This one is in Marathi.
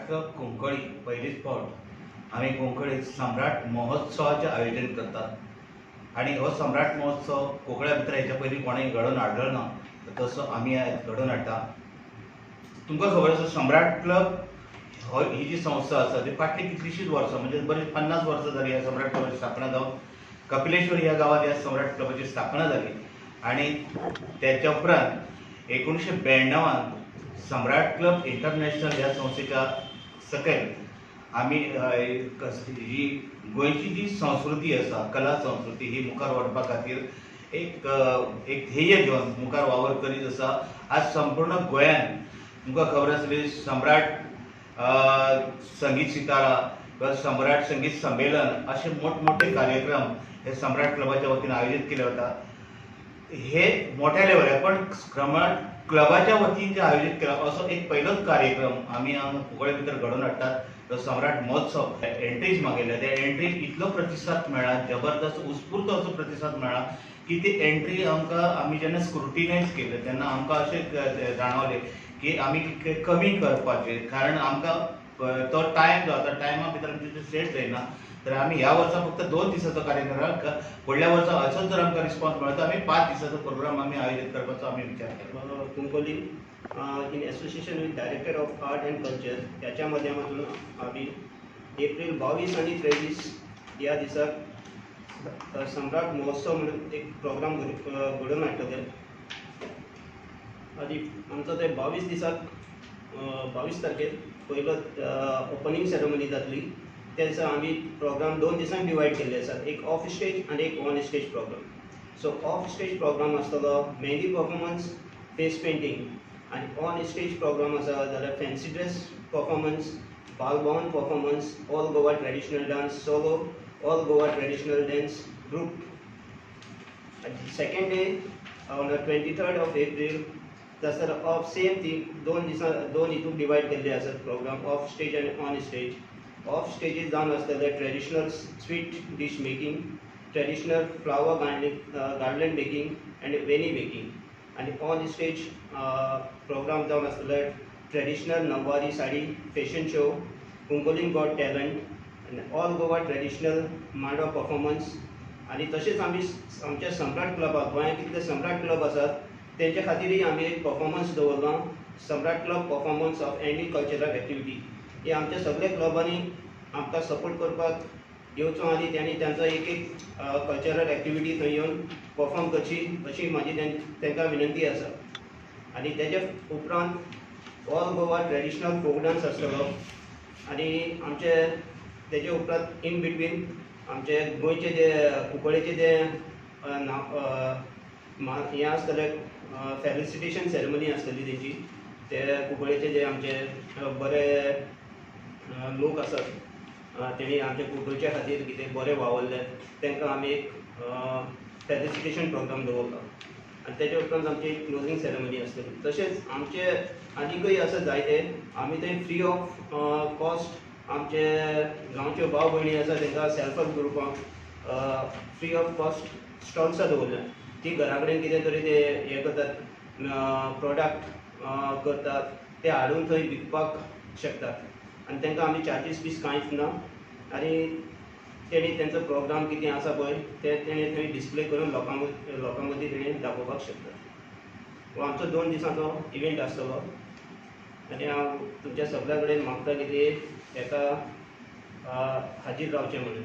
क्लब कोंकणी पहिलीच फावट आम्ही कोंकणी सम्राट महोत्सवाचे आयोजन करतात आणि हो सम्राट महोत्सव कोंकण्या भितर हेच्या पयलीं कोणेंय घडोवन हाडलो ना, तसो आमी घडोवन हाडटा। तुमकां खबर आसा सम्राट क्लब ही जी संस्था आसा ती फाटली कितलीशींच वर्सां म्हणजे बरी 50 वर्सां जाली ह्या सम्राट क्लबाची स्थापना जावन। कपिलेश्वर ह्या गांवांत ह्या सम्राट क्लबाची स्थापना जाली आणि त्याच्या उपरांत 1992 सम्राट क्लब इंटरनॅशनल ह्या संस्थेच्या सकयल आमी ही गोंयची जी संस्कृती आसा, कला संस्कृती ही मुखार व्हरपा खातीर एक ध्येय घेवन मुखार वावर करीत आसा। आज संपूर्ण गोंयांत तुमकां खबर आसली सम्राट संगीत सितारा वा सम्राट संगीत संमेलन असे मोठमोठे कार्यक्रम हे सम्राट क्लबाच्या वतीन आयोजित केले वतात। हे मोठ्या लेवलार पण सम्राट क्लबाच्या वतीन जे आयोजित केला असो एक पहिलोच कार्यक्रम आम्ही कोंकणी भितर घडोवन हाडटात, तो सम्राट महोत्सव। एंट्रीज मागयल्या त्या एंट्रीक इतलो प्रतिसाद मेळ्ळा, जबरदस्त उत्स्फूर्त असो प्रतिसाद मेळ्ळा की ती एंट्री आमी जेन्ना स्क्रुटिनायज केले तेन्ना आमकां अशें जाणवलें की आमी कमी करपाचे, कारण आमकां तो टायम जो आसा टायमा भितर आमचे सेट जायना। तर आमी ह्या वर्सा फक्त 2 दिसाचो कार्यक्रम, फुडल्या वर्सा असोच जर आमकां रिस्पॉन्स मेळटा आमी 5 दिसाचो प्रोग्राम आमी आयोजीत करपाचो आमी विचार केला। Cuncolim in association with director of art and culture याच्या माध्यमातून आम्ही एप्रिल 22 आणि 23 या दिसाक सम्राट महोत्सव म्हणून एक प्रोग्राम घडोवन हाडटले आणि आमचो ते 22 दिसाक 22 तारखेर पयलो ओपनिंग सेरेमनी जातली। त्या दिसा आमी प्रोग्राम 2 दिसांक डिवायड केल्ले आसात, एक ऑफ स्टेज आणि एक on stage programme. So off stage programme आसतलो मेहंदी परफॉर्मन्स, फेस पेंटिंग आणि ऑन स्टेज प्रोग्राम आसा जाल्यार fancy dress performance, Bal Bhavan performance, all Goa traditional dance solo, all Goa traditional dance group. Second day on 23rd of April तसर ऑफ सेम थिंग 2 हितून डिवायड केल्ले आसात प्रोग्राम, ऑफ स्टेज आणि ऑन स्टेज। ऑफ स्टेजीस जावन आसतले traditional sweet dish making, traditional flower garland making end वेनी मेकिंग। आणि ऑन स्टेज प्रोग्राम जावन आसतले traditional nauvari sari fashion show, Cuncolim got talent आनी all Goa traditional mando performance. आणि तशेंच आमी आमच्या सम्राट क्लबाक गोंयांत कितले सम्राट क्लब आसात तेंचे खातीरय आमी एक परफॉर्मन्स दवरला, Samrat club performance of any cultural activity. हे आमच्या सगळ्या क्लबांनी आमकां सपोर्ट करपाक येवचो आनी त्यांनी त्यांचो एक कल्चरल एक्टिविटी थंय येवन परफॉर्म करची अशी म्हाजी तांकां विनंती आसा। आनी तेजे उपरांत all Goa traditional folk dance आसतलो आनी आमचे तेजे उपरांत इन बिटवीन आमचे गोंयचे जे कुंकळेचे जे हें आसतलें फेलिसिटेशन सेरेमनी आसतली तेंची, ते कुंकळेचे जे आमचे बरे लोक आसात तेणी आमच्या कुंकळच्या खातीर कितें बरें वावरले तांकां आमी एक फेलिसिटेशन प्रोग्राम दवरला आनी तेजे उपरांत आमची क्लोजिंग सेरेमनी आसतली। तशेंच आमचे आनीकय आसा जायते, आमी थंय फ्री ऑफ कॉस्ट आमचे गांवच्यो भाव भयणी आसा तांकां सेल्फ हेल्प ग्रुपांक फ्री ऑफ कॉस्ट स्टॉल्सां दवरल्या। ती घरा कडेन कितें तरी ते हें करतात, प्रोडक्ट करतात, ते हाडून थंय विकपाक शकतात आनी तांकां आमी चार्जीस बीस कांयच ना। आनी तेणी तेंचो प्रोग्राम कितें आसा पळय ते तेणी थंय डिस्प्ले करून लोकां मदीं तेणी दाखोवपाक शकतात। हो आमचो 2 दिसांचो इवेंट आसतलो आनी हांव तुमच्या सगळ्या कडेन मागता की हेका हाजीर रावचें म्हणून।